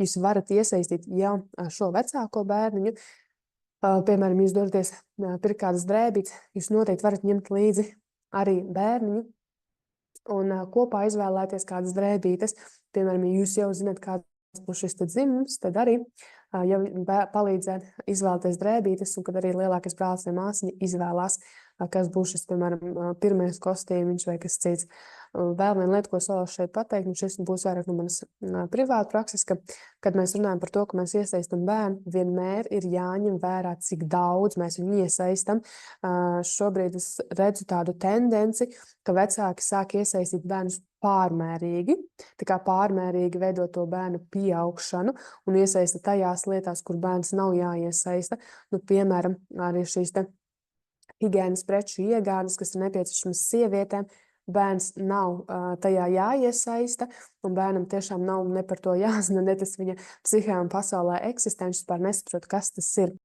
jūs varat iesaistīt jau šo vecāko bērniņu. Piemēram, jūs dodaties pirkt kādas drēbītes, jūs noteikti varat ņemt līdzi arī bērniņu un kopā izvēlēties kādas drēbītes. Piemēram, ja jūs jau zināt, kāds būs šis dzimums, tad arī jau palīdzēt izvēlēties drēbītes, un kad arī lielākais brālis vai māsiņa izvēlās, kas būs šis, piemēram, pirmais kostīmiņš vai kas cits. Vēl viena lieta, ko es vēlos šeit pateikt, un šis būs vairāk no manas privāta prakses, kad mēs runājam par to, ka mēs iesaistam bērnu, vienmēr ir jāņem vērā, cik daudz mēs viņu iesaistam. Šobrīd es redzu tādu tendenci, ka vecāki sāk iesaistīt bērnus pārmērīgi, tā kā pārmērīgi veidot to bērnu pieaugšanu un iesaista tajās lietās, kur bērns nav jāiesaista. Nu, piemēram, arī šīs te higienas preču iegādes, kas ir nepieciešamas sievietēm, bērns nav tajā jāiesaista, un bērnam tiešām nav ne par to jāzina, ne tas viņa psihē un pasaulē eksistē, viņš vispār nesaprot, kas tas ir.